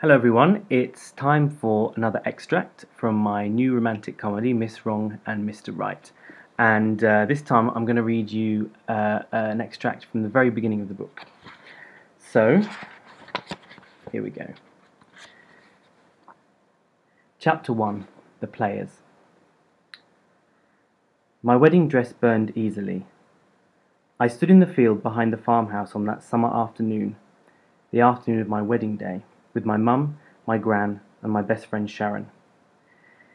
Hello everyone, it's time for another extract from my new romantic comedy, Miss Wrong and Mr. Right. And this time I'm going to read you an extract from the very beginning of the book. So, here we go. Chapter 1, The Players. My wedding dress burned easily. I stood in the field behind the farmhouse on that summer afternoon, the afternoon of my wedding day, with my mum, my gran, and my best friend Sharon.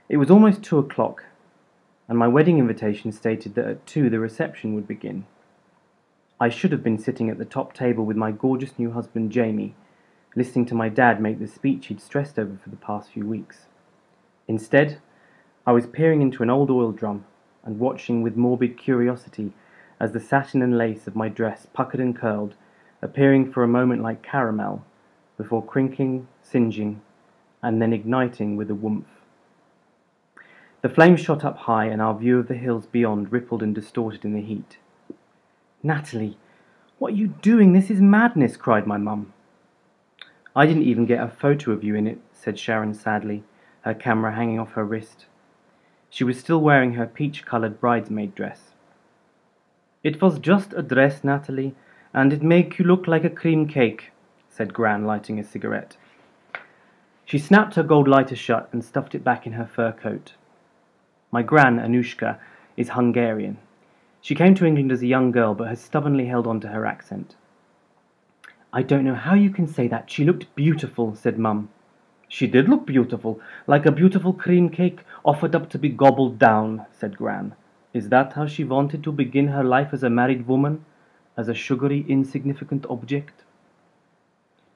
It was almost 2 o'clock, and my wedding invitation stated that at 2 the reception would begin. I should have been sitting at the top table with my gorgeous new husband Jamie, listening to my dad make the speech he'd stressed over for the past few weeks. Instead, I was peering into an old oil drum and watching with morbid curiosity as the satin and lace of my dress puckered and curled, appearing for a moment like caramel, before crinkling, singeing, and then igniting with a whoomph. The flames shot up high, and our view of the hills beyond rippled and distorted in the heat. "Natalie, what are you doing? This is madness," cried my mum. "I didn't even get a photo of you in it," said Sharon sadly, her camera hanging off her wrist. She was still wearing her peach-coloured bridesmaid dress. "It was just a dress, Natalie, and it make you look like a cream cake," said Gran, lighting a cigarette. She snapped her gold lighter shut and stuffed it back in her fur coat. My Gran, Anushka, is Hungarian. She came to England as a young girl, but has stubbornly held on to her accent. "I don't know how you can say that. She looked beautiful," said Mum. "She did look beautiful, like a beautiful cream cake offered up to be gobbled down," said Gran. "Is that how she wanted to begin her life as a married woman? As a sugary, insignificant object?"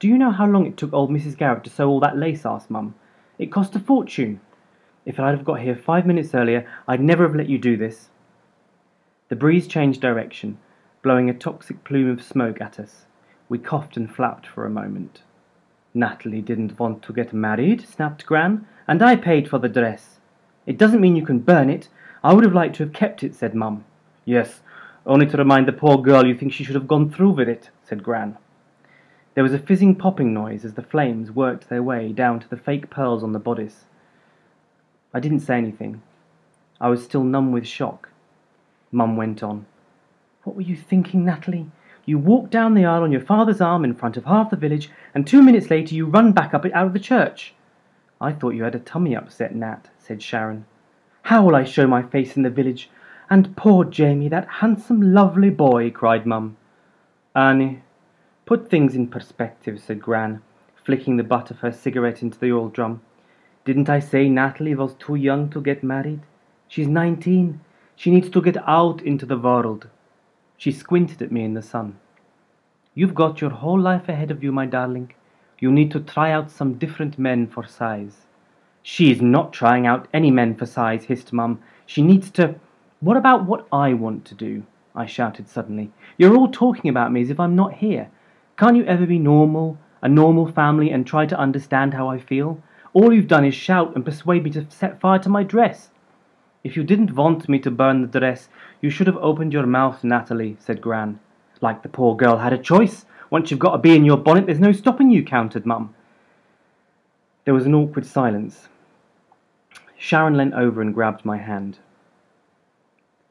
"Do you know how long it took old Mrs. Garrett to sew all that lace?" asked Mum. "It cost a fortune. If I'd have got here 5 minutes earlier, I'd never have let you do this." The breeze changed direction, blowing a toxic plume of smoke at us. We coughed and flapped for a moment. "Natalie didn't want to get married," snapped Gran, "and I paid for the dress." "It doesn't mean you can burn it. I would have liked to have kept it," said Mum. "Yes, only to remind the poor girl you think she should have gone through with it," said Gran. There was a fizzing popping noise as the flames worked their way down to the fake pearls on the bodice. I didn't say anything. I was still numb with shock. Mum went on. "What were you thinking, Natalie? You walked down the aisle on your father's arm in front of half the village, and 2 minutes later you run back up it out of the church." "I thought you had a tummy upset, Nat," said Sharon. "How will I show my face in the village? And poor Jamie, that handsome, lovely boy," cried Mum. "Annie, put things in perspective," said Gran, flicking the butt of her cigarette into the oil drum. "Didn't I say Natalie was too young to get married? She's 19. She needs to get out into the world." She squinted at me in the sun. "You've got your whole life ahead of you, my darling. You need to try out some different men for size." "She's not trying out any men for size," hissed Mum. "She needs to—" "What about what I want to do?" I shouted suddenly. "You're all talking about me as if I'm not here. Can't you ever be normal, a normal family, and try to understand how I feel? All you've done is shout and persuade me to set fire to my dress." "If you didn't want me to burn the dress, you should have opened your mouth, Natalie," said Gran. "Like the poor girl had a choice. Once you've got a bee in your bonnet, there's no stopping you," countered Mum. There was an awkward silence. Sharon leant over and grabbed my hand.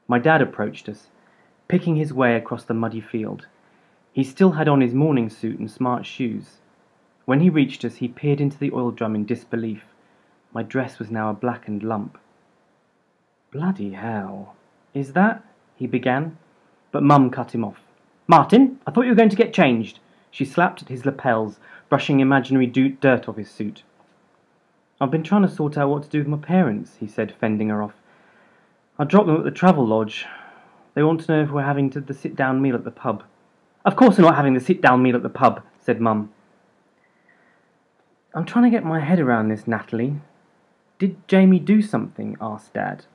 My dad approached us, picking his way across the muddy field. He still had on his morning suit and smart shoes. When he reached us, he peered into the oil drum in disbelief. My dress was now a blackened lump. "Bloody hell. Is that—" he began, but Mum cut him off. "Martin, I thought you were going to get changed." She slapped at his lapels, brushing imaginary dirt off his suit. "I've been trying to sort out what to do with my parents," he said, fending her off. "I dropped them at the travel lodge. They want to know if we're having the sit-down meal at the pub." "Of course we're not having the sit-down meal at the pub," said Mum. "I'm trying to get my head around this, Natalie. Did Jamie do something?" asked Dad.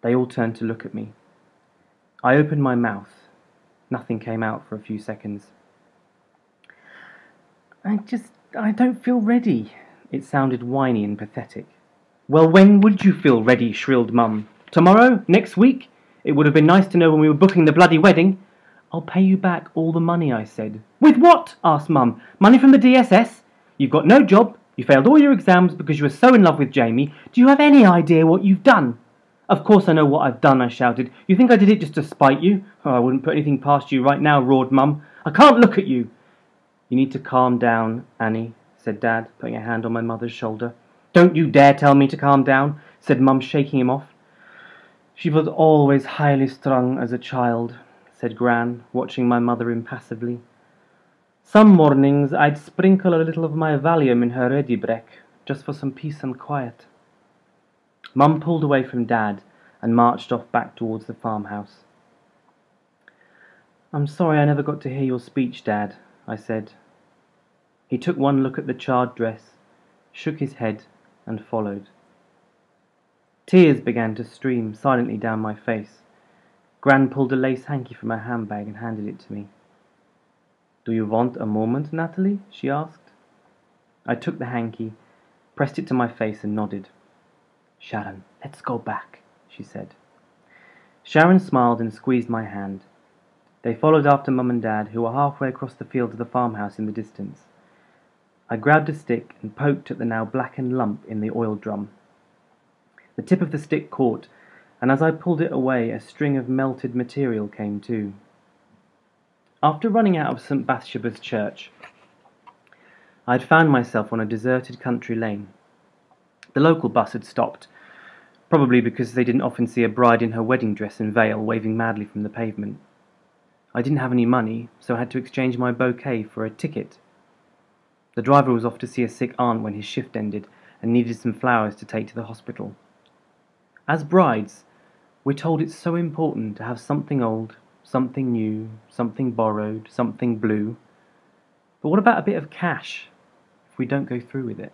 They all turned to look at me. I opened my mouth. Nothing came out for a few seconds. I don't feel ready." It sounded whiny and pathetic. "Well, when would you feel ready?" shrilled Mum. "Tomorrow? Next week? It would have been nice to know when we were booking the bloody wedding." "I'll pay you back all the money," I said. "With what?" asked Mum. "Money from the DSS? You've got no job, you failed all your exams because you were so in love with Jamie. Do you have any idea what you've done?" "Of course I know what I've done," I shouted. "You think I did it just to spite you?" "Oh, I wouldn't put anything past you right now," roared Mum. "I can't look at you." "You need to calm down, Annie," said Dad, putting a hand on my mother's shoulder. "Don't you dare tell me to calm down," said Mum, shaking him off. "She was always highly strung as a child," said Gran, watching my mother impassively. "Some mornings I'd sprinkle a little of my Valium in her ready brek, just for some peace and quiet." Mum pulled away from Dad and marched off back towards the farmhouse. "I'm sorry I never got to hear your speech, Dad," I said. He took one look at the charred dress, shook his head, and followed. Tears began to stream silently down my face. Gran pulled a lace hanky from her handbag and handed it to me. "Do you want a moment, Natalie?" she asked. I took the hanky, pressed it to my face and nodded. "Sharon, let's go back," she said. Sharon smiled and squeezed my hand. They followed after Mum and Dad, who were halfway across the field to the farmhouse in the distance. I grabbed a stick and poked at the now blackened lump in the oil drum. The tip of the stick caught, and as I pulled it away, a string of melted material came too. After running out of St. Bathsheba's church, I had found myself on a deserted country lane. The local bus had stopped, probably because they didn't often see a bride in her wedding dress and veil waving madly from the pavement. I didn't have any money, so I had to exchange my bouquet for a ticket. The driver was off to see a sick aunt when his shift ended and needed some flowers to take to the hospital. As brides, we're told it's so important to have something old, something new, something borrowed, something blue. But what about a bit of cash if we don't go through with it?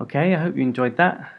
Okay, I hope you enjoyed that.